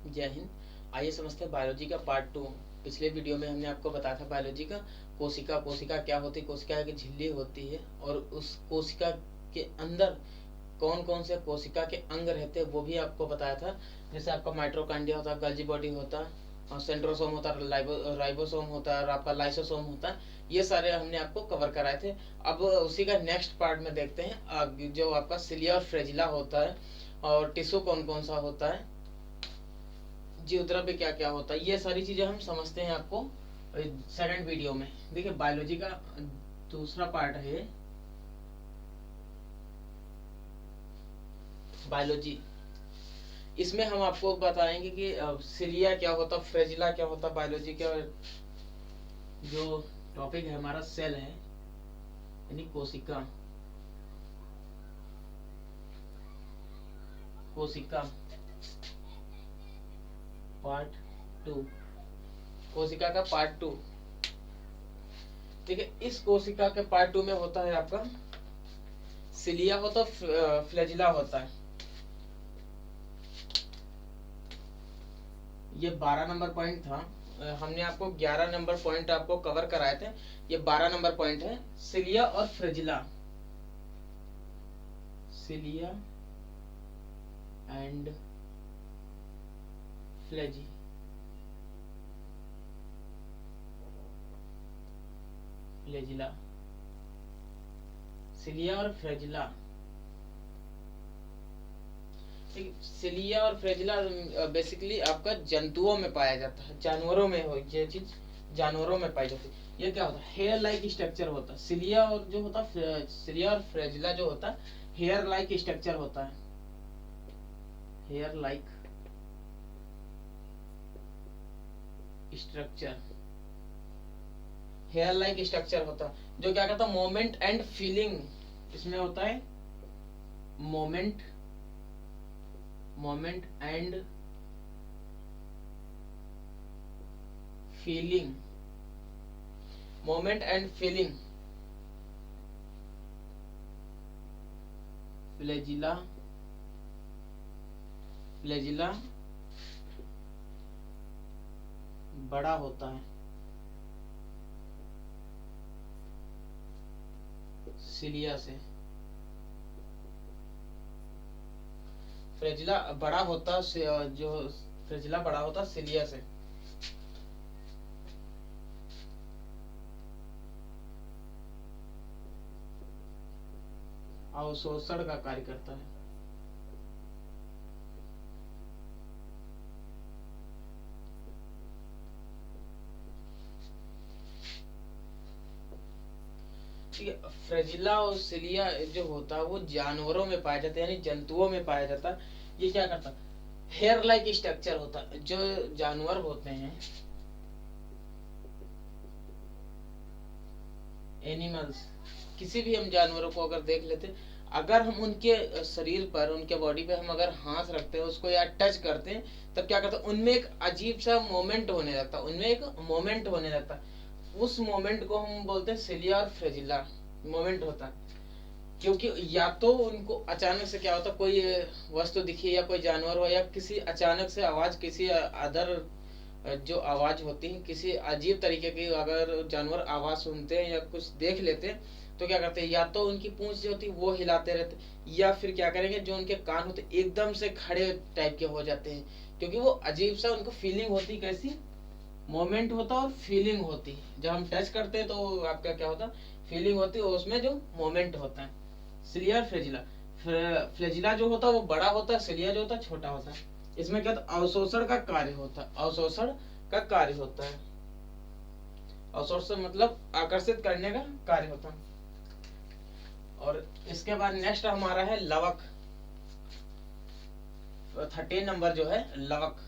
जय हिंद। आइए समझते हैं बायोलॉजी का पार्ट 2। पिछले वीडियो में हमने आपको बताया था बायोलॉजी का कोशिका क्या होती है। कोशिका की झिल्ली होती है और उस कोशिका के अंदर कौन कौन से कोशिका के अंग रहते हैं वो भी आपको बताया था। जैसे आपका माइटोकॉन्ड्रिया होता है, गल्जी बॉडी होता है, और सेंट्रोसोम होता है, राइबोसोम होता है और आपका लाइसोसोम होता है। ये सारे हमने आपको कवर कराए थे। अब उसी का नेक्स्ट पार्ट में देखते हैं जो आपका सिलिया और फ्रेजिला होता है और टिश्यू कौन कौन सा होता है, जीवद्रव्य क्या क्या होता है, ये सारी चीजें हम समझते हैं आपको सेकंड वीडियो में। देखिए बायोलॉजी का दूसरा पार्ट है बायोलॉजी। इसमें हम आपको बताएंगे कि सिलिया क्या होता, फ्रेजिला क्या होता। बायोलॉजी का जो टॉपिक है हमारा सेल है, यानी कोशिका। कोशिका पार्ट 2, कोशिका का पार्ट 2। देखिए इस कोशिका के पार्ट 2 में होता है आपका सिलिया होता, फ्लैजिला होता है। ये 12 नंबर पॉइंट था। हमने आपको 11 नंबर पॉइंट आपको कवर कराए थे। ये 12 नंबर पॉइंट है सिलिया और flagella. Cilia and flagella, cilia और फ्लैजिला। सिलिया और फ्लैजिला बेसिकली आपका जंतुओं में पाया जाता है, जानवरों में हो ये चीज, जानवरों में पाई जाती है। ये क्या होता है, हेयर लाइक स्ट्रक्चर होता है। सिलिया और जो होता है, सिलिया और फ्लैजिला जो होता है हेयर लाइक स्ट्रक्चर होता है। Hair like structure, hair like structure होता है जो क्या कहता है मोमेंट एंड फीलिंग इसमें होता है। Moment and feeling, moment and feeling. Flagella बड़ा होता है, सिलिया से। फ्लैजिला बड़ा होता जो फ्लैजिला बड़ा होता सिलिया से। अवशोषण का कार्य करता है। फ्रेजिला और सिलिया जो होता है वो जानवरों में पाया जाता है, यानी जंतुओं में पाया जाता है। ये क्या करता है, हेयर लाइक स्ट्रक्चर होता है। जो जानवर होते हैं, एनिमल्स, किसी भी हम जानवरों को अगर देख लेते, अगर हम उनके शरीर पर, उनके बॉडी पे हम अगर हाथ रखते हैं उसको या टच करते हैं, तब क्या करता है उनमें एक अजीब सा मोमेंट होने लगता है, उनमें एक मोमेंट होने लगता है। उस मोमेंट को हम बोलते हैं सिलिया और फ्रेजिला मोमेंट होता है। क्योंकि या तो उनको अचानक से क्या होता, कोई वस्तु दिखी या कोई जानवर हो या किसी अचानक से आवाज, किसी अदर जो आवाज होती है, किसी अजीब तरीके की अगर जानवर आवाज सुनते हैं या कुछ देख लेते हैं तो क्या करते हैं, या तो उनकी पूंछ जो होती है वो हिलाते रहते, या फिर क्या करेंगे जो उनके कान होते एकदम से खड़े टाइप के हो जाते हैं। क्योंकि वो अजीब सा उनको फीलिंग होती, कैसी मोमेंट होता और फीलिंग होती। जब हम टच करते हैं तो आपका क्या होता, फीलिंग होती है, उसमें जो मोमेंट होता है। सिलिया और फ्लैजिला, फ्लैजिला जो होता है वो बड़ा होता है, सिलिया जो होता है छोटा होता है। इसमें क्या होता है, अवशोषण का कार्य होता है, अवशोषण का कार्य होता है। अवशोषण मतलब आकर्षित करने का कार्य होता है। और इसके बाद नेक्स्ट हमारा है लवक। 13 नंबर जो है लवक।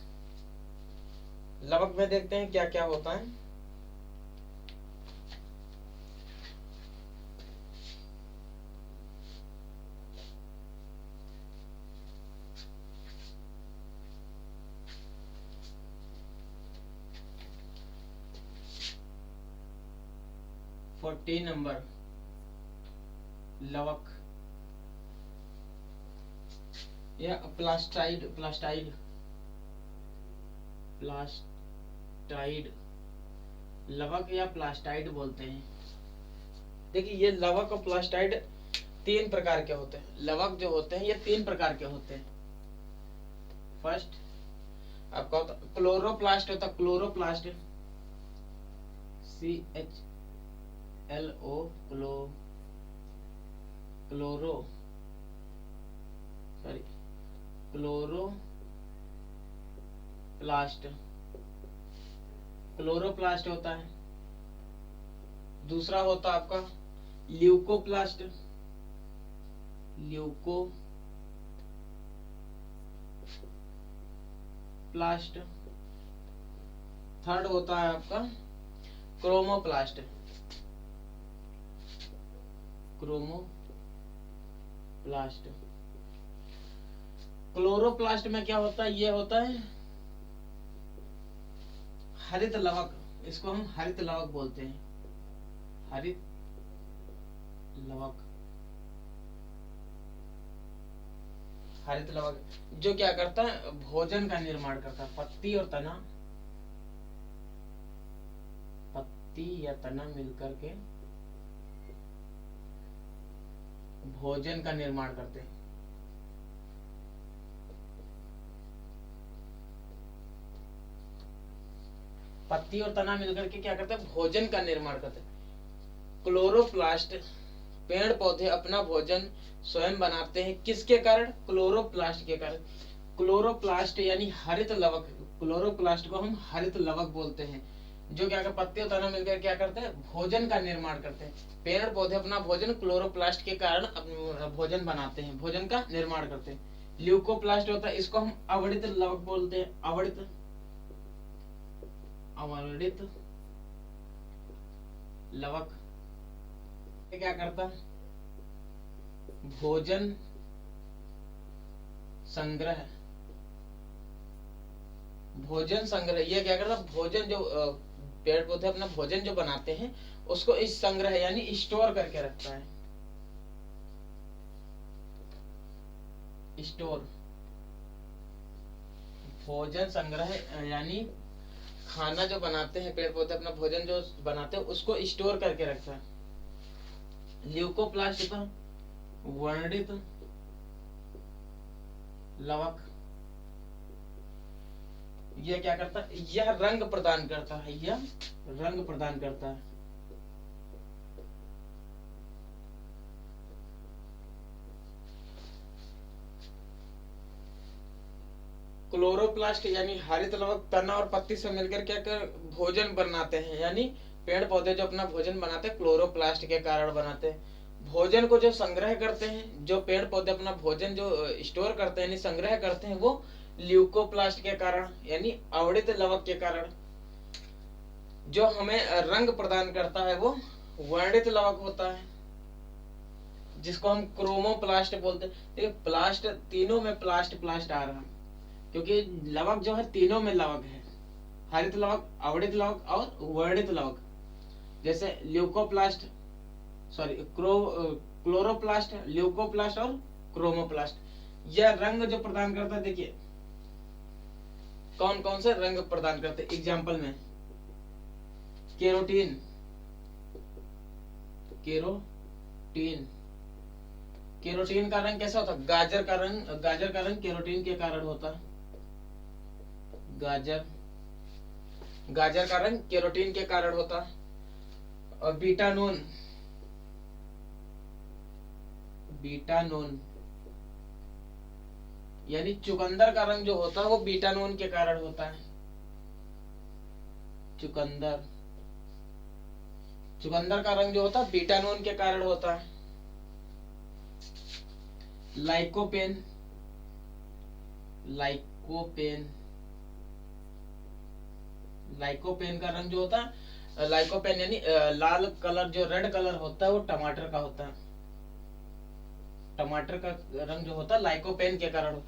लवक में देखते हैं क्या क्या होता है। फोर्टीन नंबर लवक या प्लास्टाइड, प्लास्टाइड प्लास्टाइड, लवक या प्लास्टाइड बोलते हैं। देखिए ये लवक और प्लास्टाइड तीन प्रकार के होते हैं। लवक जो होते हैं ये तीन प्रकार के होते हैं। फर्स्ट आपका होता क्लोरोप्लास्ट, होता chloroplast, CHLO, chloro chloroplast, chloroplast होता है। दूसरा होता आपका ल्यूकोप्लास्ट, ल्यूकोप्लास्ट। थर्ड होता है आपका क्रोमोप्लास्ट, क्रोमोप्लास्ट। क्लोरोप्लास्ट में क्या होता है, ये होता है हरित लवक, इसको हम हरित लवक बोलते हैं, हरित लवक। हरित लवक जो क्या करता है, भोजन का निर्माण करता है। पत्ती और तना, पत्ती या तना मिलकर के भोजन का निर्माण करते हैं। पत्ती और तना मिलकर के क्या करते हैं, भोजन का निर्माण करते हैं। क्लोरोप्लास्ट, पेड़ पौधे अपना भोजन स्वयं बनाते हैं, किसके कारण, क्लोरोप्लास्ट के कारण। क्लोरोप्लास्ट यानी हरित लवक, क्लोरोप्लास्ट को हम हरित लवक बोलते हैं, जो क्या करते, पत्ते और तना मिलकर क्या करते हैं, भोजन का निर्माण करते हैं। पेड़ पौधे अपना भोजन क्लोरोप्लास्ट के कारण भोजन बनाते हैं, भोजन का निर्माण करते हैं। ल्यूकोप्लास्ट होता है, इसको हम अवणित लवक बोलते हैं, अवणित लवक। क्या करता, भोजन संग्रह, भोजन संग्रह। ये क्या करता, भोजन जो पेड़ पौधे अपना भोजन जो बनाते हैं उसको इस संग्रह यानी स्टोर करके रखता है, स्टोर। भोजन संग्रह यानी खाना जो बनाते हैं पेड़ पौधे, अपना भोजन जो बनाते हैं उसको स्टोर करके रखता है। ल्यूकोप्लास्ट वर्णित लवक, यह क्या करता है, यह रंग प्रदान करता है, यह रंग प्रदान करता है। क्लोरोप्लास्ट यानी हरित लवक तना और पत्ती से मिलकर क्या कर भोजन बनाते हैं, यानी पेड़ पौधे जो अपना भोजन बनाते हैं क्लोरोप्लास्ट के कारण बनाते हैं। भोजन को जो संग्रह करते हैं, जो पेड़ पौधे अपना भोजन जो स्टोर करते हैं यानी संग्रह करते हैं, वो ल्यूकोप्लास्ट के कारण यानी अवणित लवक के कारण। जो हमें रंग प्रदान करता है वो वर्णित लवक होता है, जिसको हम क्रोमोप्लास्ट बोलते हैं। देखिए प्लास्ट, तीनों में प्लास्ट प्लास्ट आ रहा है, क्योंकि लवक जो है तीनों में लवक है, हरित लवक, अवणित लवक और वर्णित लवक। जैसे ल्यूकोप्लास्ट, सॉरी क्लोरोप्लास्ट, ल्यूकोप्लास्ट और क्रोमोप्लास्ट। यह रंग जो प्रदान करता है, देखिए कौन कौन से रंग प्रदान करते हैं। एग्जाम्पल में केरोटीन, केरोटीन, केरोटीन का रंग कैसा होता है, गाजर का रंग, गाजर का रंग केरोटीन के कारण होता है। गाजर, गाजर का रंग केरोटीन के कारण होता है। और बीटानोन, बीटानोन यानी चुकंदर का रंग जो होता है वो बीटानोन के कारण होता है। चुकंदर, चुकंदर का रंग जो होता है बीटानोन के कारण होता है। लाइकोपेन, लाइकोपेन, लाइकोपेन का रंग जो होता है, लाइकोपेन यानी लाल कलर, जो रेड कलर होता है वो टमाटर का होता है। टमाटर का रंग जो होता है लाइकोपेन के कारण।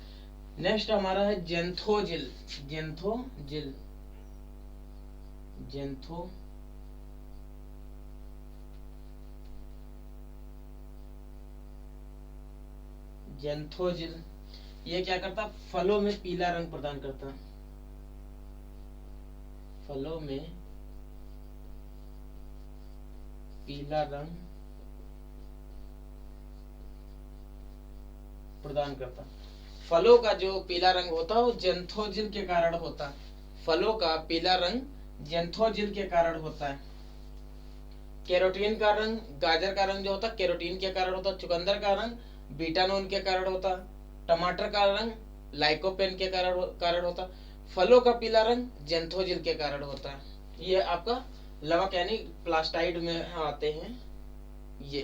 नेक्स्ट हमारा है जेंथोजिल, जेंथोजिल, जेंथो जेंथोजिल। ये क्या करता है, फलों में पीला रंग प्रदान करता है। फलों में पीला रंग प्रदान करता। फलों का जो पीला रंग होता है वो जेंथोजिल के कारण होता है। फलों का पीला रंग जेंथोजिल के कारण होता है। कैरोटीन का रंग, गाजर का रंग जो होता है कैरोटीन के कारण होता है। चुकंदर का रंग बीटानोन के कारण होता है। टमाटर का रंग लाइकोपेन के कारण होता है। फलों का पीला रंग जेंथोजिल के कारण होता है। ये आपका लवक यानी प्लास्टाइड में आते हैं ये।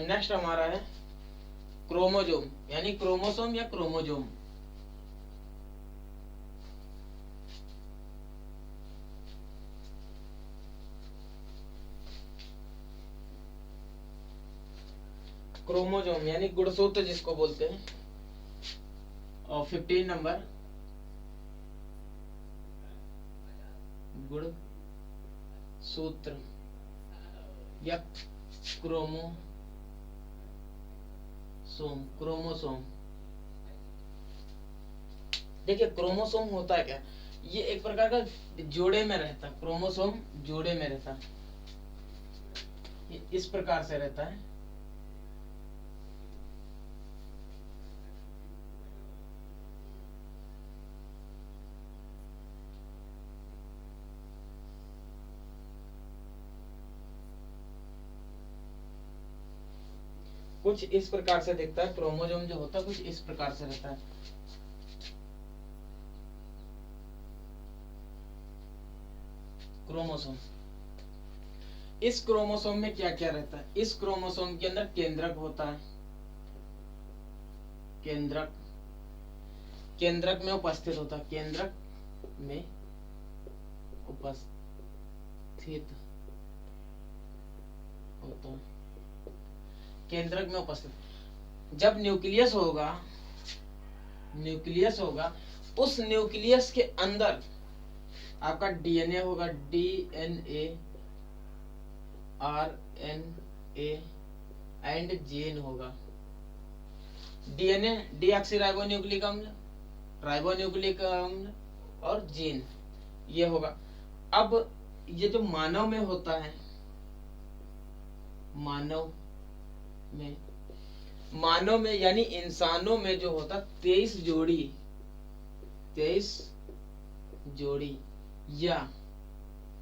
नेक्स्ट हमारा है क्रोमोजोम यानी क्रोमोसोम या क्रोमोजोम। क्रोमोजोम यानी गुणसूत्र जिसको बोलते हैं। और 15 नंबर गुण सूत्र या क्रोमोसोम। क्रोमोसोम देखिए क्रोमोसोम होता है क्या, ये एक प्रकार का जोड़े में रहता है। क्रोमोसोम जोड़े में रहता है, ये इस प्रकार से रहता है। कुछ इस प्रकार से दिखता है। क्रोमोसोम जो होता है कुछ इस प्रकार से रहता है। क्रोमोसोम, इस क्रोमोसोम में क्या क्या रहता है? इस क्रोमोसोम के अंदर केंद्रक होता है। केंद्रक, केंद्रक में उपस्थित होता है। केंद्रक में उपस्थित होता है। केंद्रक में उपस्थित। जब न्यूक्लियस होगा, न्यूक्लियस होगा, उस न्यूक्लियस के अंदर आपका डीएनए होगा। डीएनए, आरएनए एंड जीन होगा। डीएनए डीऑक्सीराइबोन्यूक्लिक अम्ल, राइबोन्यूक्लिक अम्ल और जीन ये होगा। अब ये जो मानव में होता है, मानव में यानी इंसानों में जो होता 23 जोड़ी या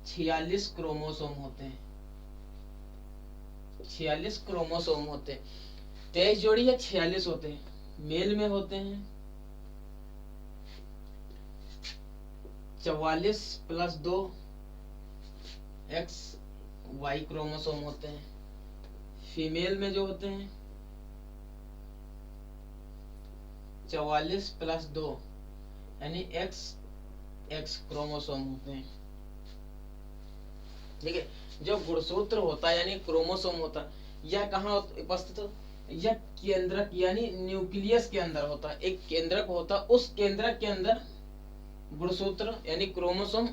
46 क्रोमोसोम होते हैं। 46 क्रोमोसोम होते हैं। 23 जोड़ी या 46 होते हैं। मेल में होते हैं 44 प्लस 2 XY क्रोमोसोम होते हैं। फीमेल में जो होते हैं 44 प्लस 2 यानी XX क्रोमोसोम होते हैं। ठीक है, जो गुणसूत्र होता है यानी क्रोमोसोम होता है, यह कहाँ उपस्थित हो? यह केंद्रक यानी न्यूक्लियस के अंदर होता है। एक केंद्रक होता है, उस केंद्रक के अंदर गुणसूत्र यानी क्रोमोसोम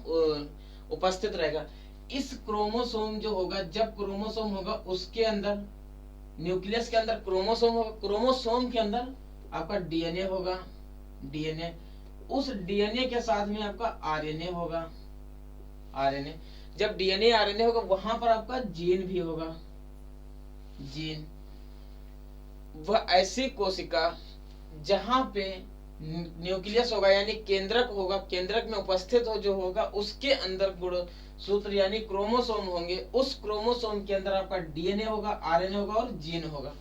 उपस्थित रहेगा। इस क्रोमोसोम जो होगा, जब क्रोमोसोम होगा उसके अंदर, न्यूक्लियस के अंदर क्रोमोसोम होगा, क्रोमोसोम के अंदर आपका डीएनए होगा। डीएनए, उस डीएनए के साथ में आपका आरएनए होगा। आरएनए, जब डीएनए आरएनए होगा वहां पर आपका जीन भी होगा। जीन, वह ऐसी कोशिका जहां पे न्यूक्लियस होगा यानी केंद्रक होगा, केंद्रक में उपस्थित हो जो होगा, उसके अंदर गुणसूत्र यानी क्रोमोसोम होंगे। उस क्रोमोसोम के अंदर आपका डीएनए होगा, आरएनए होगा और जीन होगा।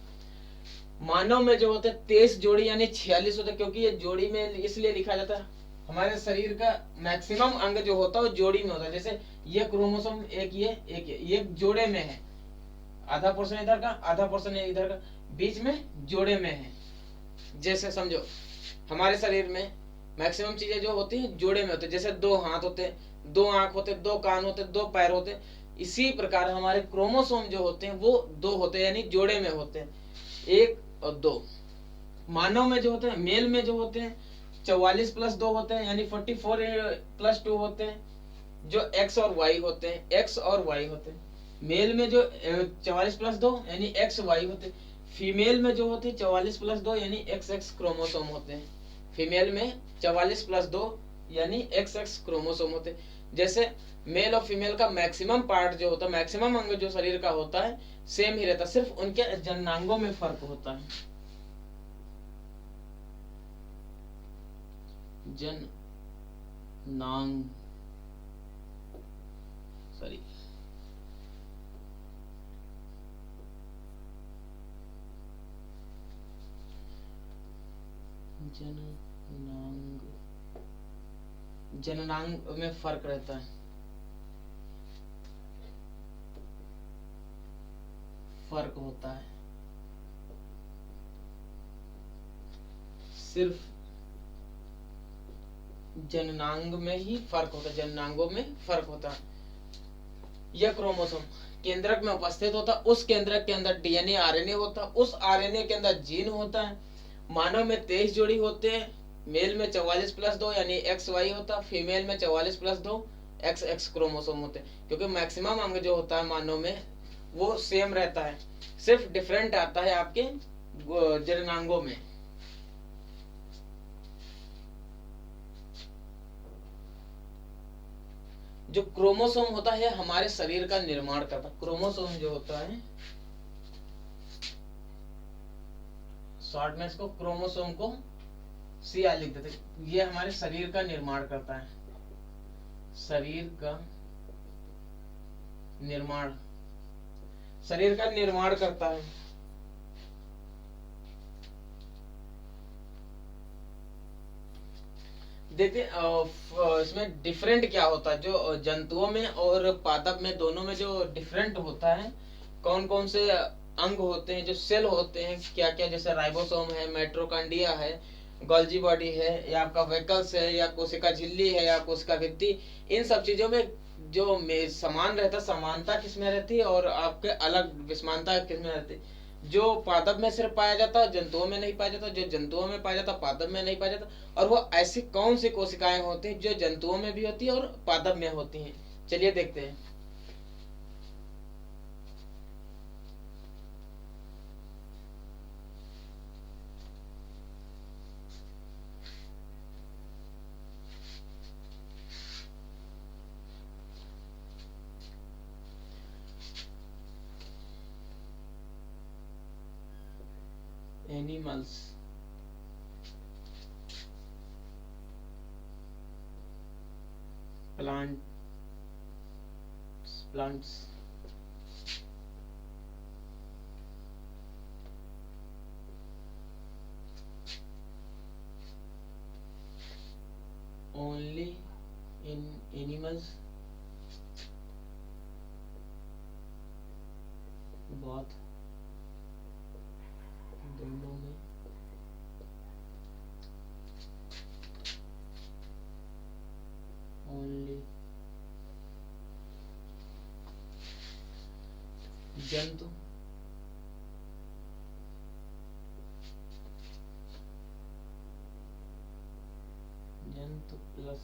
मानव में जो होते 23 जोड़ी यानी 46 होते, क्योंकि ये जोड़ी में इसलिए लिखा जाता है। हमारे शरीर का मैक्सिमम अंग जो होता है वो जोड़ी में होता है। जैसे ये क्रोमोसोम एक ये जोड़े में है, आधा पोर्शन इधर का, आधा पोर्शन इधर का, बीच में जोड़े में है। जैसे समझो हमारे शरीर में मैक्सिमम चीजें जो होती हैं जोड़े में होती है। जैसे 2 हाथ होते, 2 आंख होते, 2 कान होते, 2 पैर होते, इसी प्रकार हमारे क्रोमोसोम जो होते हैं वो 2 होते हैं यानी जोड़े में होते हैं, 1 और 2। मानव में जो होते हैं, मेल में जो होते हैं 44 प्लस 2 होते हैं यानी 44 प्लस 2 होते हैं, जो X और Y होते हैं। X और Y होते हैं। मेल में जो 44 प्लस 2 यानी XY होते हैं। फीमेल में जो होते हैं 44 प्लस 2 यानी XX क्रोमोसोम होते हैं। फीमेल में 44 प्लस 2 यानी XX क्रोमोसोम होते हैं। जैसे मेल और फीमेल का मैक्सिमम पार्ट जो होता है, मैक्सिमम अंग जो शरीर का होता है सेम ही रहता है, सिर्फ उनके जननांगों में फर्क होता है। जननांग, सॉरी, जननांग, जननांग में फर्क रहता है, फर्क होता है, सिर्फ जननांग में ही फर्क होता है, जननांगों में फर्क होता है। यह क्रोमोसोम केंद्रक में उपस्थित होता है, उस केंद्रक के अंदर DNA RNA होता है, उस RNA के अंदर जीन होता है। मानव में 23 जोड़ी होते हैं, मेल में 44+2 यानी XY होता है, फीमेल में 44+2 XX क्रोमोसोम होते हैं। क्योंकि मैक्सिमम अंग जो होता है मानव में वो सेम रहता है, सिर्फ डिफरेंट आता है आपके जननांगों में। जो क्रोमोसोम होता है हमारे शरीर का निर्माण करता है। क्रोमोसोम जो होता है, शॉर्ट में इसको क्रोमोसोम को CR लिख देते, ये हमारे शरीर का निर्माण करता है, शरीर का निर्माण, शरीर का निर्माण करता है। देखते इसमें डिफरेंट क्या होता है, जो जंतुओं में और पादप में दोनों में जो डिफरेंट होता है, कौन कौन से अंग होते हैं, जो सेल होते हैं क्या क्या, जैसे राइबोसोम है, माइटोकॉन्ड्रिया है, गोल्जी बॉडी है, या आपका वेकल्स है, या कोशिका झिल्ली है, या कोशिका भित्ति, इन सब चीजों में जो में समान रहता, समानता किसमें रहती है और आपके अलग विषमानता किसमें रहती है। जो पादप में सिर्फ पाया जाता है, जंतुओं में नहीं पाया जाता, जो जंतुओं में पाया जाता पादप में नहीं पाया जाता। और वो ऐसी कौन सी कोशिकाएं होती हैं जो जंतुओं में भी होती है और पादप में होती हैं, चलिए देखते हैं। Animals, plants, only in animals, बहुत दोनों में, only जंतु, जंतु प्लस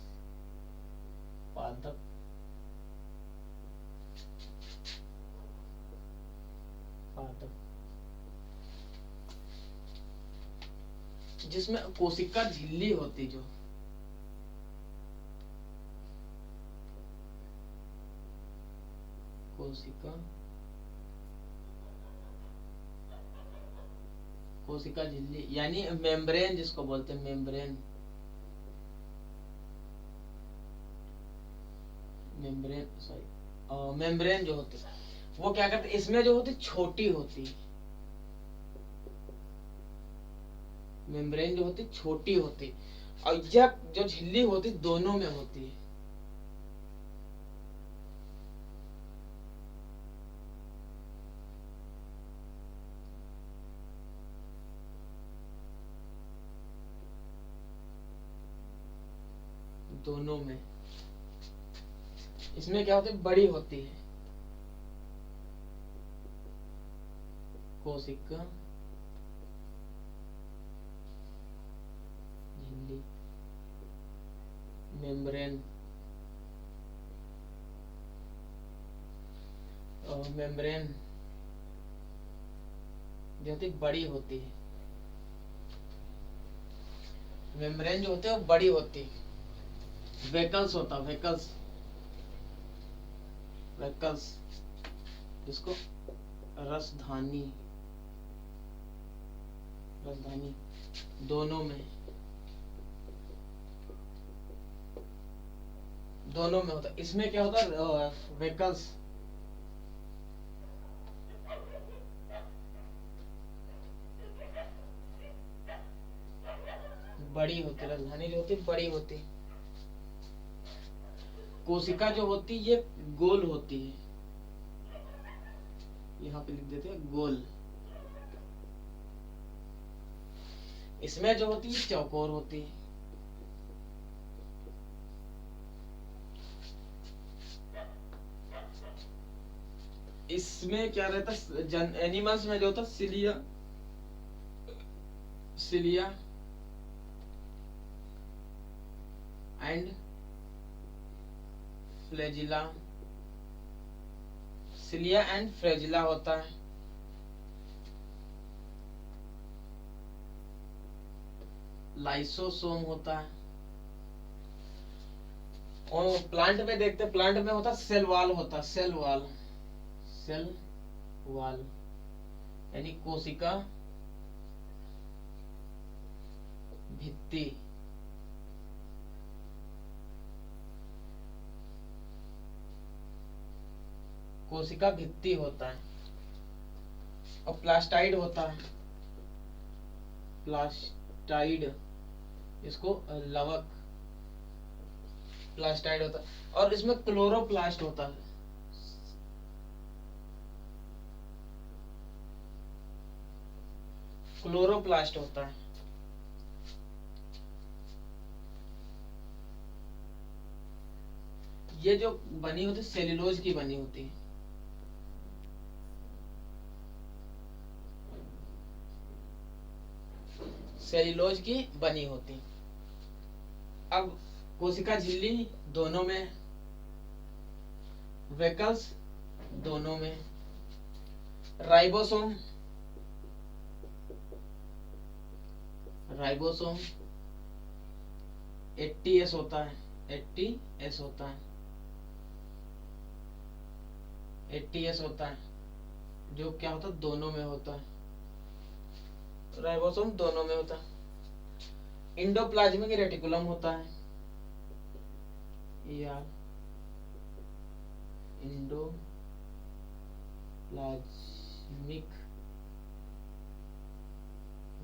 पादप, पादप जिसमें कोशिका झिल्ली होती, जो कोशिका, कोशिका झिल्ली यानी मेम्ब्रेन जिसको बोलते हैं, मेम्ब्रेन, मेम्ब्रेन सॉरी मेम्ब्रेन जो होती है वो क्या करते, इसमें जो होती छोटी होती, मेम्ब्रेन जो होती छोटी होती, और यह जो झिल्ली होती दोनों में होती है। दोनों में, इसमें क्या होती है, बड़ी होती है कोशिका झिल्ली, मेम्ब्रेन, मेम्ब्रेन जो होती बड़ी होती है, मेम्ब्रेन जो होती है वो बड़ी होती है। वेकल्स होता, वेकल्स, वेकल्स जिसको रसधानी, रसधानी दोनों में, दोनों में होता। इसमें क्या होता है, वेकल्स बड़ी होती, राजधानी जो होती बड़ी होती। कोशिका जो होती ये गोल होती है, यहाँ पे लिख देते हैं गोल। इसमें जो होती है चौकोर होती है। इसमें क्या रहता है, एनिमल्स में जो होता cilia, cilia and flagella, cilia and flagella होता है। लाइसोसोम होता है। और प्लांट में देखते, प्लांट में होता सेल वाल होता, सेल वाल, सेल वाल यानी कोशिका भित्ति। कोशिका भित्ति होता है। और प्लास्टाइड होता है, प्लास्टाइड इसको लवक, प्लास्टाइड होता है। और इसमें क्लोरोप्लास्ट होता है, क्लोरोप्लास्ट होता है। ये जो बनी होती सेल्यूलोज की बनी होती है। सेल्यूलोज की बनी होती। अब कोशिका झिल्ली दोनों में, वेकल्स दोनों में, राइबोसोम, राइबोसोम 80S होता है, 80S होता है, 80S होता है, जो क्या होता है दोनों में होता है। राइबोसोम दोनों में होता है। इंडोप्लाज्मिक रेटिकुलम होता है, या इंडोप्लाज्मिक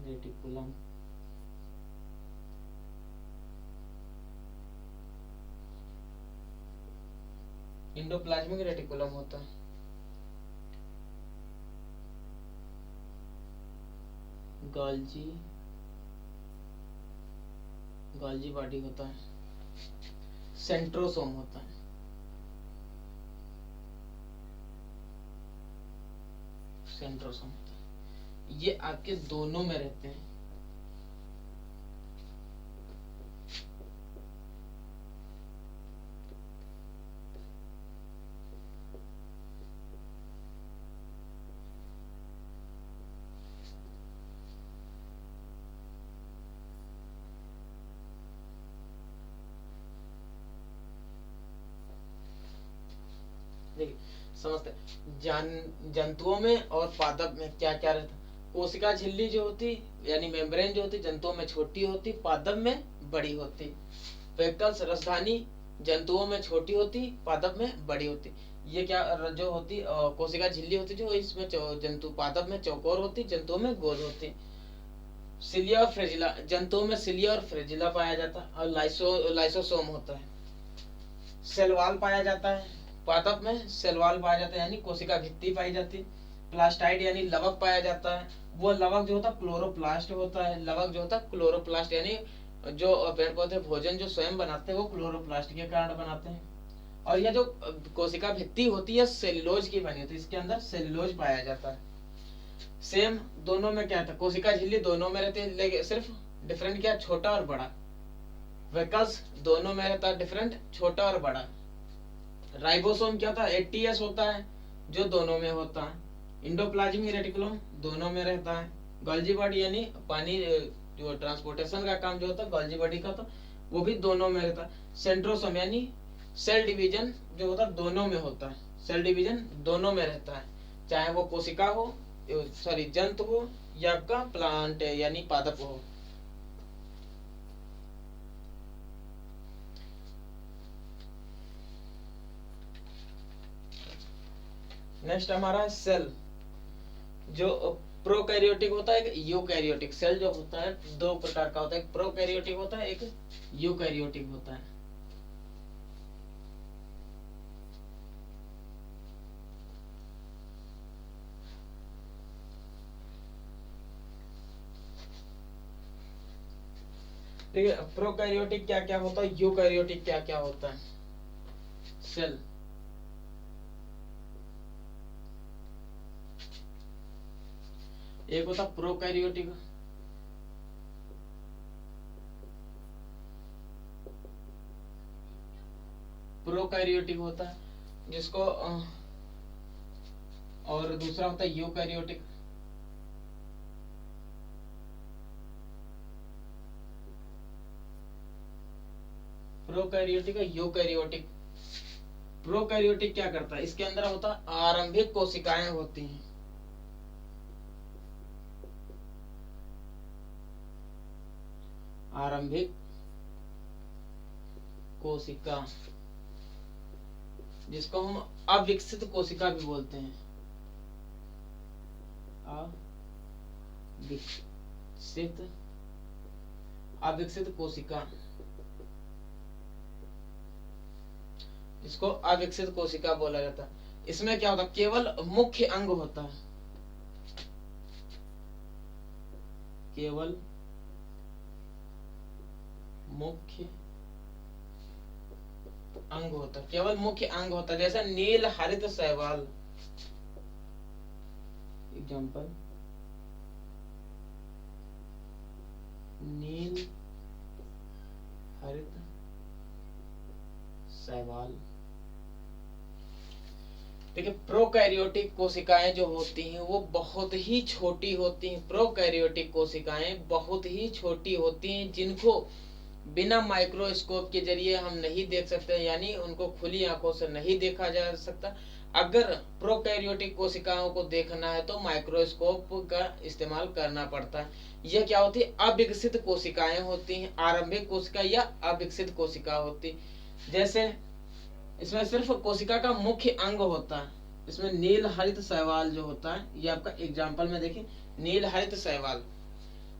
रेटिकुलम, इंडोप्लाज्मिक रेटिकुलम होता है। गोल्जी, गोल्जी बॉडी होता है। सेंट्रोसोम होता है, सेंट्रोसोम होता है। ये आपके दोनों में रहते हैं। समझते जंतुओं में और पादप में क्या क्या रहता। कोशिका झिल्ली जो होती यानी मेम्ब्रेन जो होती जंतुओं में छोटी होती, पादप में बड़ी होती। वेकल्स रसधानी जंतुओं में छोटी होती, पादप में बड़ी होती। ये क्या जो होती कोशिका झिल्ली होती जो इसमें जंतु, पादप में चौकोर होती, जंतुओं में गोल होती। सिलिया और फ्रेजिला, जंतुओं में सिलिया और फ्रेजिला पाया जाता है। और लाइसोसोम होता है। सेलवाल पाया जाता है, पादप में सेलवाल पाया जाता है यानी कोशिका भित्ति पाई जाती। प्लास्टाइड यानी लवक पाया जाता है। वो लवक जो होता है क्लोरोप्लास्ट होता है। लवक जो होता है क्लोरोप्लास्ट यानी जो पेड़ पौधे भोजन जो स्वयं बनाते हैं वो क्लोरोप्लास्ट के कारण बनाते हैं। और यह जो कोशिका भित्ति होती है सेल्यूलोज की बनी होती है, इसके अंदर सेल्यूलोज पाया जाता है। सेम दोनों में क्या था, कोशिका झिल्ली दोनों में रहती है, लेकिन सिर्फ डिफरेंट क्या, छोटा और बड़ा। वेकल्स दोनों में रहता है, डिफरेंट छोटा और बड़ा। राइबोसोम क्या होता है, 80S होता है जो दोनों में होता है। इंडोप्लाज्मिक रेटिकुलम दोनों में रहता है। गोल्जी बॉडी यानी पानी जो ट्रांसपोर्टेशन का काम जो होता है गोल्जी बॉडी का, तो वो भी दोनों में रहता है। सेंट्रोसोम यानी सेल डिवीजन जो होता है दोनों में होता है, सेल डिवीजन दोनों में रहता है, चाहे वो कोशिका हो, सॉरी जंतु हो, या आपका प्लांट है यानी पादप हो। नेक्स्ट हमारा है सेल, जो प्रोकैरियोटिक होता है, एक यूकैरियोटिक। सेल जो होता है दो प्रकार का होता है, एक प्रोकैरियोटिक होता है, एक यूकैरियोटिक होता है। ठीक है, प्रोकैरियोटिक क्या क्या होता है, यूकैरियोटिक क्या क्या होता है। सेल एक होता प्रोकैरियोटिक, प्रोकैरियोटिक होता है जिसको और दूसरा होता है यूकैरियोटिक। प्रोकैरियोटिक और यूकैरियोटिक। प्रोकैरियोटिक क्या करता है, इसके अंदर होता है आरंभिक कोशिकाएं होती हैं, आरंभिक कोशिका, जिसको हम अविकसित कोशिका भी बोलते हैं, अविकसित, अविकसित कोशिका, इसको अविकसित कोशिका बोला जाता है। इसमें क्या होता है, केवल मुख्य अंग होता है, केवल मुख्य अंग होता है, केवल मुख्य अंग होता है, जैसे नील हरित शैवाल, एग्जाम्पल नील हरित शैवाल। देखिए प्रोकैरियोटिक कोशिकाएं जो होती हैं वो बहुत ही छोटी होती हैं, प्रोकैरियोटिक कोशिकाएं बहुत ही छोटी होती हैं, जिनको बिना माइक्रोस्कोप के जरिए हम नहीं देख सकते, यानी उनको खुली आंखों से नहीं देखा जा सकता। अगर प्रोकैरियोटिक कोशिकाओं को देखना है तो माइक्रोस्कोप का इस्तेमाल करना पड़ता है। यह क्या होती है, अविकसित कोशिकाएं होती हैं, आरंभिक कोशिका या अविकसित कोशिका होती। जैसे इसमें सिर्फ कोशिका का मुख्य अंग होता है, इसमें नील हरित शैवाल जो होता है, ये आपका एग्जाम्पल में देखिए नील हरित शैवाल।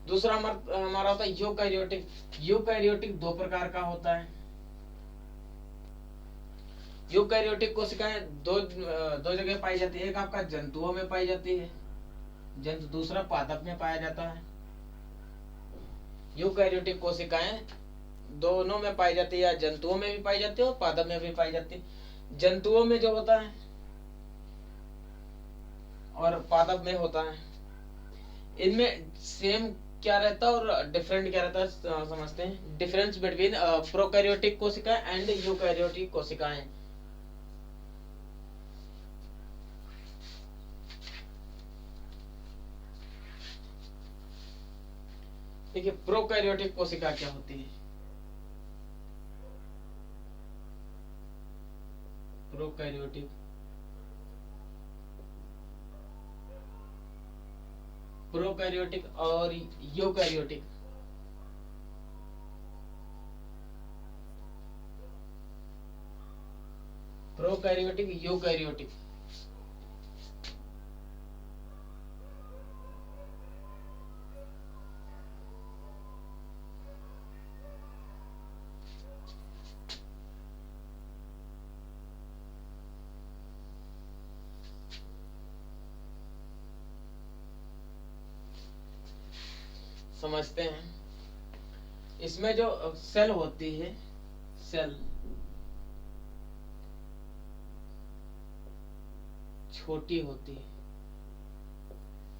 दूसरा हमारा होता है यूकैरियोटिक। यूकैरियोटिक दो प्रकार का होता है। यूकैरियोटिक कोशिकाएं दो जगह पाई जाती है, एक आपका जंतुओं में पाई जाती है, जंतु, दूसरा पादप में पाया जाता है। यूकैरियोटिक कोशिकाएं दोनों में पाई जाती है, या जंतुओं में भी पाई जाती है और पादप में भी पाई जाती है। जंतुओं में जो होता है और पादप में होता है, इनमें सेम क्या रहता है और डिफरेंट क्या रहता है, समझते हैं। डिफरेंस बिटवीन प्रोकैरियोटिक कोशिका एंड यूकैरियोटिक कोशिकाएं। देखिए प्रोकैरियोटिक कोशिका क्या होती है, प्रोकैरियोटिक, प्रोकैरियोटिक और यूकैरियोटिक। Prokaryotic eukaryotic. समझते हैं, इसमें जो सेल होती है, सेल छोटी होती है,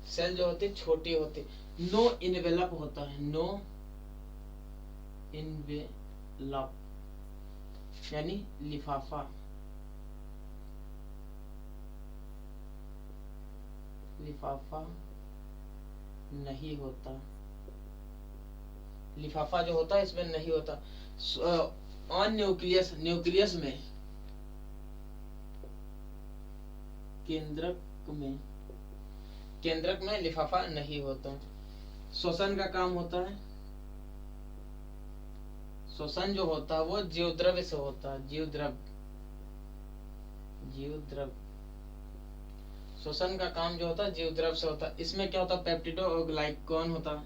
सेल जो होती है छोटी होती है। नो इनवेलप होता है, नो इनवेलप यानी लिफाफा, लिफाफा नहीं होता। लिफाफा जो होता है इसमें नहीं होता। ऑन न्यूक्लियस, न्यूक्लियस में, केंद्रक में लिफाफा नहीं होता। श्वसन का काम होता है, श्वसन जो होता है वो जीवद्रव्य से होता है, जीवद्रव्य। श्वसन का काम जो होता है जीवद्रव्य से होता है। इसमें क्या होता है, पेप्टिडोग्लाइकॉन होता है,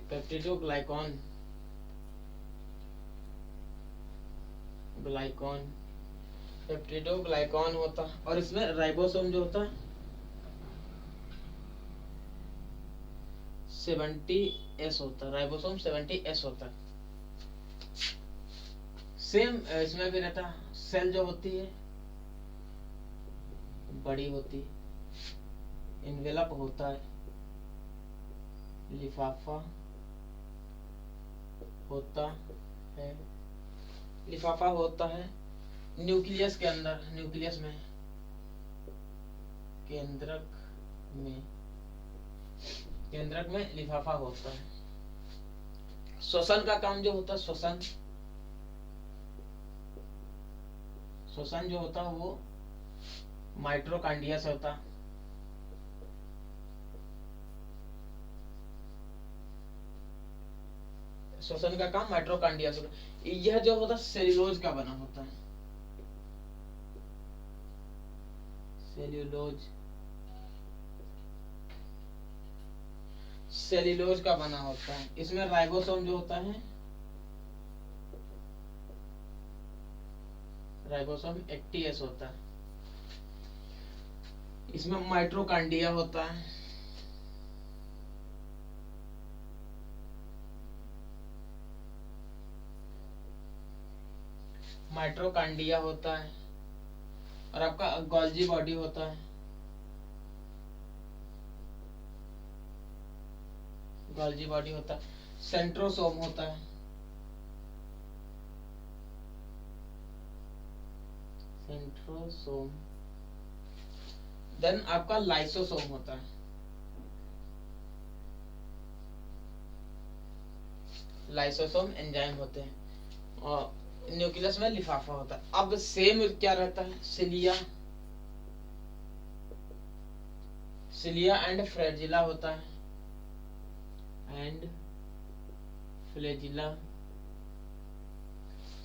पेप्टिडोग्लाइकॉन, पेप्टिडोग्लाइकॉन होता है। और इसमें राइबोसोम जो होता है 70S होता है, राइबोसोम 70S होता है। सेम इसमें भी रहता है। सेल जो होती है बड़ी होती, इन्वेलप होता है, लिफाफा होता है, लिफाफा होता है न्यूक्लियस के अंदर, न्यूक्लियस में, केंद्रक में लिफाफा होता है। श्वसन का काम जो होता है, श्वसन जो होता है वो माइटोकांड्रिया से होता है। श्वसन का काम माइटोकांड्रिया से होता है। यह जो होता है सेल्यूलोज का बना होता है, सेल्यूलोज का बना होता है। इसमें राइबोसोम जो होता है, राइबोसोम 80S होता है। इसमें माइटोकांड्रिया होता है, माइटोकांड्रिया होता है। और आपका गोल्जी बॉडी होता है, गोल्जी बॉडी होता है। सेंट्रोसोम होता है, सेंट्रोसोम। देन आपका लाइसोसोम होता है, लाइसोसोम एंजाइम होते हैं। और न्यूक्लियस में लिफाफा होता है। अब सेम क्या रहता है, सिलिया एंड फ्लैजिला होता है,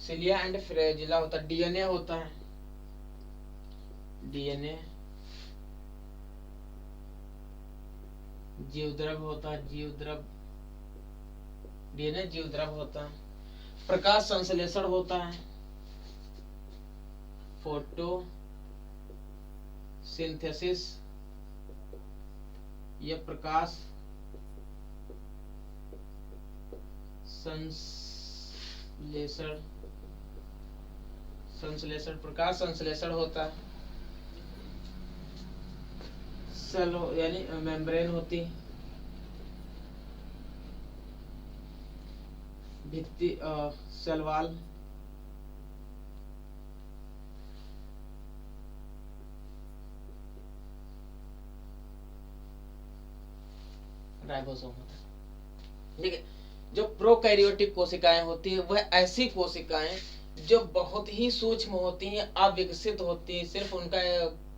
सिलिया एंड फ्लैजिला होता है। डीएनए होता है, डीएनए जीवद्रव्य होता है, डीएनए जीवद्रव्य होता है। प्रकाश संश्लेषण होता है, फोटोसिंथेसिस, यह प्रकाश संश्लेषण, प्रकाश संश्लेषण होता है। सेल यानी मेम्ब्रेन होती, भित्ति, सेल वॉल, राइबोसोम होता है। ठीक है। जो प्रोकैरियोटिक कोशिकाएं होती है वह ऐसी कोशिकाएं जो बहुत ही सूक्ष्म होती हैं, अविकसित होती हैं, सिर्फ उनका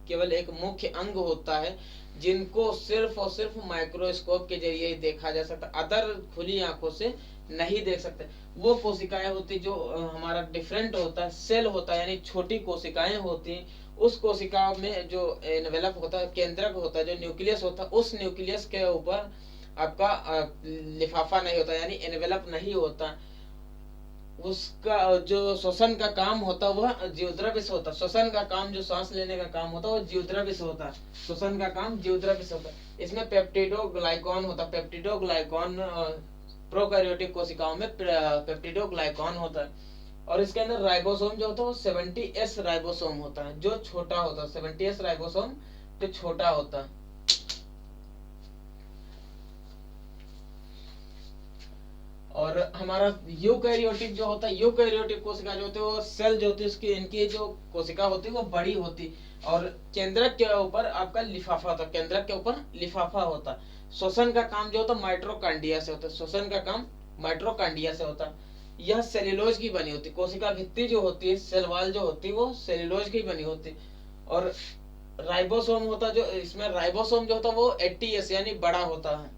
केवल एक मुख्य अंग होता है जिनको सिर्फ और सिर्फ माइक्रोस्कोप के जरिए ही देखा जा सकता, अदर खुली आंखों से नहीं देख सकते। वो कोशिकाएं होती जो हमारा डिफरेंट होता है, सेल होता है यानी छोटी कोशिकाएं होती हैं। उस कोशिका में जो एनवेलप होता है, केंद्रक होता है, जो न्यूक्लियस होता है, उस न्यूक्लियस के ऊपर आपका लिफाफा नहीं होता यानी एनवेलप नहीं होता। उसका जो श्वसन का काम होता है वह जीवद्रव्य से होता है। श्वसन का काम, जो सांस लेने का काम होता है वो जीवद्रव्य से होता है। श्वसन का काम जीवद्रव्य से होता है। इसमें पेप्टिडोग्लाइकॉन होता है, पेप्टिडोग्लाइकॉन प्रोकैरियोटिक कोशिकाओं में पेप्टिडोग्लाइकॉन होता है। और इसके अंदर राइबोसोम जो होता है वो 70S राइबोसोम होता है, जो छोटा होता है। 70S राइबोसोम जो छोटा होता है। और हमारा यूकैरियोटिक जो होता है, यूकैरियोटिक कोशिका जो होती है वो सेल जो होती है उसकी, इनकी जो कोशिका होती है वो बड़ी होती और केंद्रक के ऊपर आपका लिफाफा होता है, केंद्रक के ऊपर लिफाफा होता है। श्वसन का काम जो होता है माइट्रोकांडिया से होता है, श्वसन का काम माइट्रोकांडिया से होता है। यह सेल्यूलोज की बनी होती, कोशिका भित्ति जो होती है, सेल वॉल जो होती है वो सेल्यूलोज की बनी होती। और राइबोसोम होता जो, इसमें राइबोसोम जो होता है वो 80S यानी बड़ा होता है।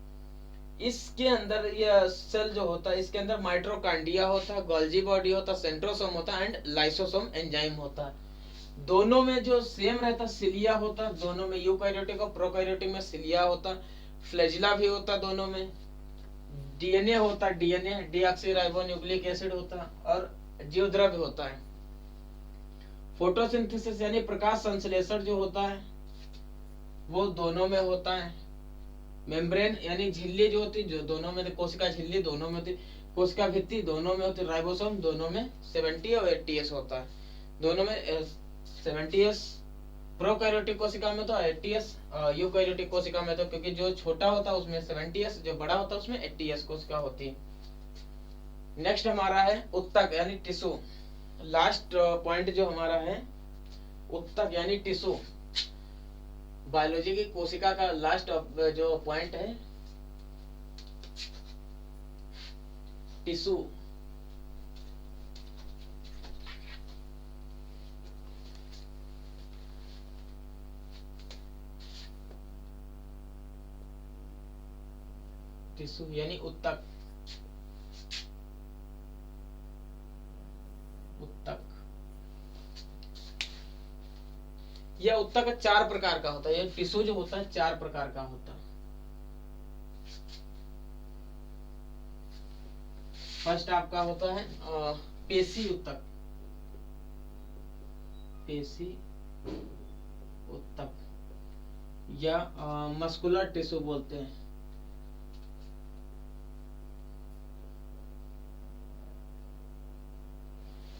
इसके अंदर यह सेल जो होता है इसके अंदर माइट्रोकांडिया होता है, गोल्जी बॉडी होता है, सेंट्रोसोम होता है एंड लाइसोसोम एंजाइम होता है। दोनों में जो सेम रहता है सिलिया होता है, दोनों में यूकैरियोटिक और प्रोकैरियोटिक में सिलिया होता है, फ्लैजिला भी होता है दोनों में, डीएनए होता है, डीएनए डीऑक्सीराइबोन्यूक्लिक एसिड होता है और जीवद्रव्य होता है। फोटोसिंथेसिस यानी प्रकाश संश्लेषण जो होता है वो दोनों में होता है। मेम्ब्रेन यानी झिल्ली जो होती है, जो दोनों में, कोशिका झिल्ली दोनों में होती, कोशिका भित्ति दोनों में होती, राइबोसोम दोनों में 70 और 80S होता है, दोनों में 70S प्रोकैरियोटिक कोशिका में तो 80S, यूकैरियोटिक कोशिका में तो, क्योंकि जो छोटा होता है उसमें 70S, जो बड़ा होता है उसमें 80S कोशिका होती है। नेक्स्ट हमारा है उत्तक यानी टिश्यू। लास्ट पॉइंट जो हमारा है उत्तक यानी टिश्यू, बायोलॉजी की कोशिका का लास्ट जो पॉइंट है टिश्यू। टिश्यू यानी उत्तक, उत्तक। यह उत्तक 4 प्रकार का होता है, यह टिश्यू जो होता है 4 प्रकार का होता है। फर्स्ट आपका होता है पेशी उत्तक, पेशी उत्तक या मस्कुलर टिश्यू बोलते हैं।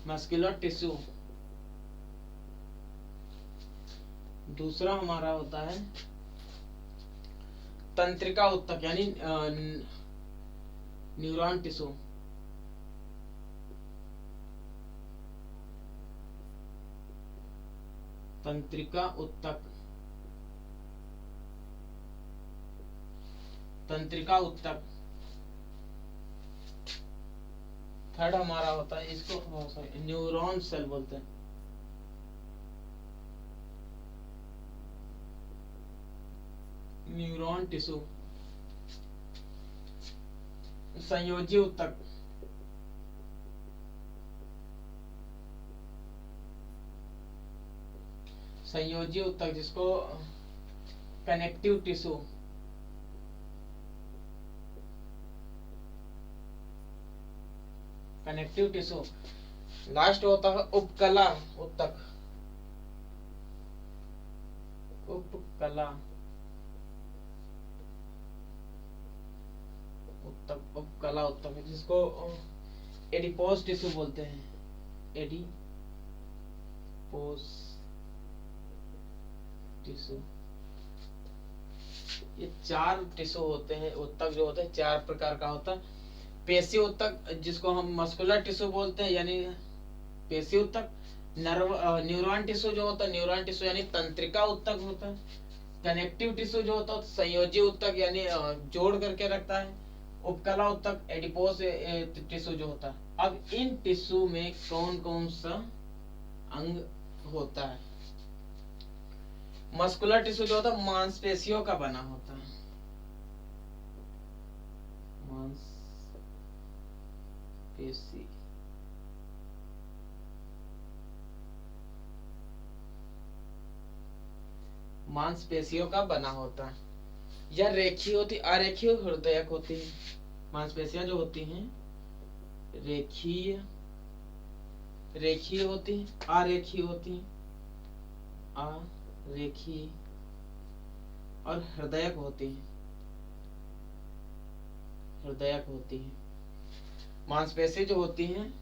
Muscular tissue. दूसरा हमारा होता है तंत्रिका उत्तक यानी न्यूरॉन टिश्यू। तंत्रिका उत्तक, तंत्रिका उत्तक। थर्ड हमारा होता है, इसको न्यूरॉन सेल बोलते हैं, न्यूरॉन टिश्यू। संयोजी उत्तक, संयोजी उत्तक जिसको connective tissue, connective tissue. Last होता है उपकला उत्तक, उपकला उत्तक, उपकला उत्तक जिसको एडिपोज टिश्यू बोलते हैं, एडिपोज टिश्यू। ये 4 टिश्यू होते हैं, उत्तक जो होते हैं 4 प्रकार का होता है। पेशी उत्तक जिसको हम मस्कुलर टिश्यू बोलते हैं यानी पेशी उत्तक। न्यूरॉन टिश्यू जो होता है, न्यूरॉन टिश्यू यानी तंत्रिका उत्तक होता है। कनेक्टिव टिश्यू जो होता है संयोजी उत्तक यानी जोड़ करके रखता है। उपकला उत्तक एडिपोज टिश्यू जो होता है। अब इन टिश्यू में कौन कौन सा अंग होता है? मस्कुलर टिश्यू जो होता है मांसपेशियों का बना होता है, मांसपेशी। मांसपेशियों का बना होता है। यह रेखीय होती, अरेखीय हृदयक होती है। मांसपेशियां जो होती हैं रेखीय, रेखीय होती है, अरेखीय होती है, अरेखीय और हृदयक होती है, हृदयक होती है। मांसपेशी जो होती हैं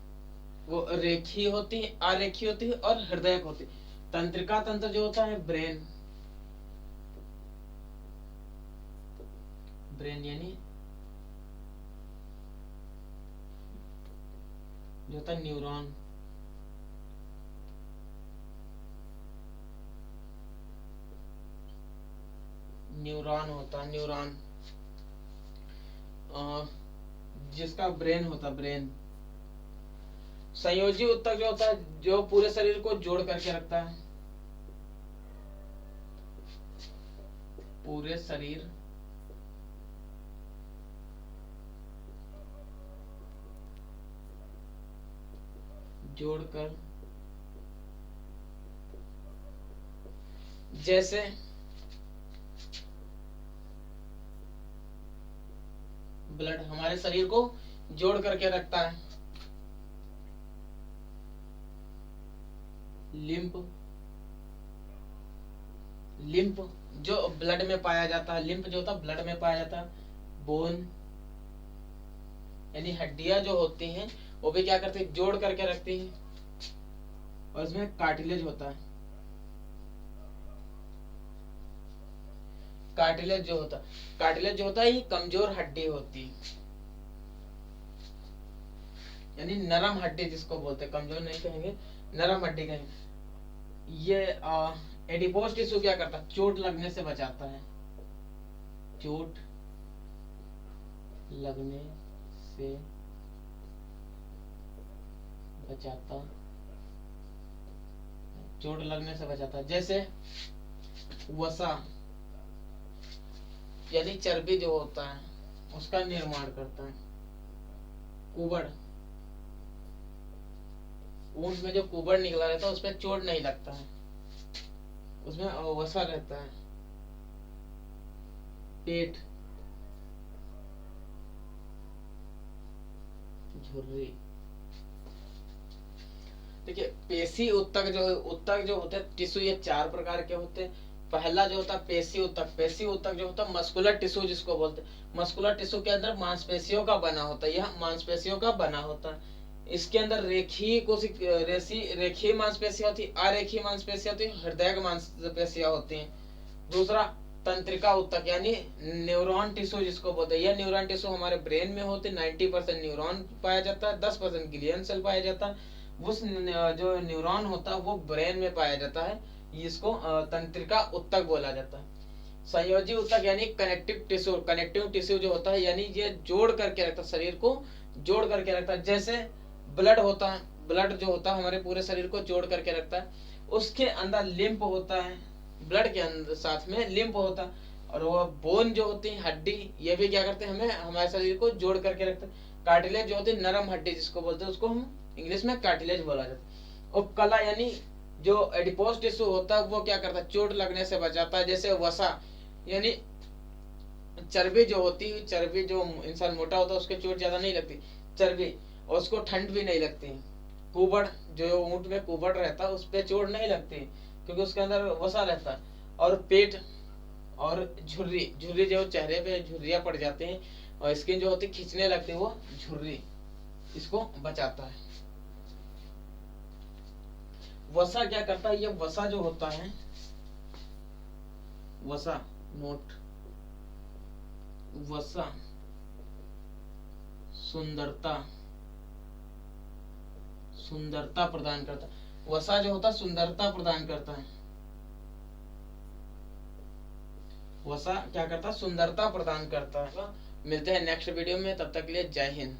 वो रेखीय होती है, अरेखीय होती है और हृदयक होती है। तंत्रिका तंत्र जो होता है ब्रेन, ब्रेन यानी जो होता है न्यूरॉन, न्यूरॉन होता है न्यूरॉन, जिसका ब्रेन होता है ब्रेन। संयोजी ऊतक जो होता है जो पूरे शरीर को जोड़ करके रखता है, पूरे शरीर जोड़कर, जैसे ब्लड हमारे शरीर को जोड़ करके रखता है, लिम्फ, लिम्फ जो ब्लड में पाया जाता है, लिम्फ जो होता है ब्लड में पाया जाता है, बोन यानी हड्डियां जो होती हैं वो भी क्या करती है, जोड़ करके रखती हैं, और इसमें कार्टिलेज होता है, कार्टिलेज जो होता है, कार्टिलेज जो होता है ये कमजोर हड्डी होती है, यानी नरम हड्डी जिसको बोलते हैं, कमजोर नहीं कहेंगे, नरम हड्डी कहेंगे। ये एडिपोज टिश्यू क्या करता है, चोट लगने से बचाता है, चोट लगने से बचाता, चोट लगने से बचाता है। जैसे वसा यानी चर्बी जो होता है उसका निर्माण करता है, कुबड़, ऊंट में जो कुबड़ निकला रहता है उसमें चोट नहीं लगता है, उसमें वसा रहता है। पेट, झुर्री, देखिए पेशी ऊतक जो होते हैं टिश्यू, ये 4 प्रकार के होते हैं। पहला जो होता है पेशी ऊतक, पेशी ऊतक जो होता है मस्कुलर टिश्यू जिसको बोलते हैं, मस्कुलर टिश्यू के अंदर मांसपेशियों का बना होता है, यह मांसपेशियों का बना होता है। इसके अंदर रेखीय मांसपेशियां होती है, अरेखीय मांसपेशियां होती है, हृदय मांसपेशियां होती हैं। दूसरा तंत्रिका ऊतक यानी न्यूरॉन टिश्यू जिसको बोलते हैं, यह न्यूरॉन टिश्यू हमारे ब्रेन में होते हैं। 90% न्यूरॉन पाया जाता है, 10% ग्लियल सेल पाया जाता है। उस जो न्यूरॉन होता है वो ब्रेन में पाया जाता है, इसको तंत्रिका ऊतक बोला जाता है। संयोजी ऊतक यानी कनेक्टिव टिश्यू जो होता है, यानी ये जोड़ करके रखता है, शरीर को जोड़ करके रखता है। जैसे ब्लड होता है, ब्लड जो होता है हमारे पूरे शरीर को जोड़ करके रखता है। उसके अंदर लिम्फ होता है, ब्लड के अंदर साथ में लिम्फ होता है, और वो बोन जो होती है हड्डी, ये भी क्या करते हैं, हमें हमारे शरीर को जोड़ करके रखते हैं। कार्टिलेज जो होती है नरम हड्डी जिसको बोलते हैं, उसको हम इंग्लिश में कार्टिलेज बोला जाता है। और कला यानी जो एडिपोज टिश्यू होता है वो क्या करता है, चोट लगने से बचाता है। जैसे वसा यानी चर्बी जो होती है, चर्बी जो इंसान मोटा होता है उसके चोट ज्यादा नहीं लगती, चर्बी, और उसको ठंड भी नहीं लगती। कुबड़ जो ऊंट में कुबड़ रहता है उस पे चोट नहीं लगती क्योंकि उसके अंदर वसा रहता है। और पेट और झुर्री, झुर्री जो चेहरे पे झुर्रियां पड़ जाती हैं और स्किन जो होती है खींचने लगती है, वो झुर्री इसको बचाता है। वसा क्या करता है, ये वसा जो होता है, वसा नोट, वसा सुंदरता प्रदान करता है। वसा जो होता है सुंदरता प्रदान करता है, वसा क्या करता है, सुंदरता प्रदान करता है। मिलते हैं नेक्स्ट वीडियो में, तब तक के लिए जय हिंद।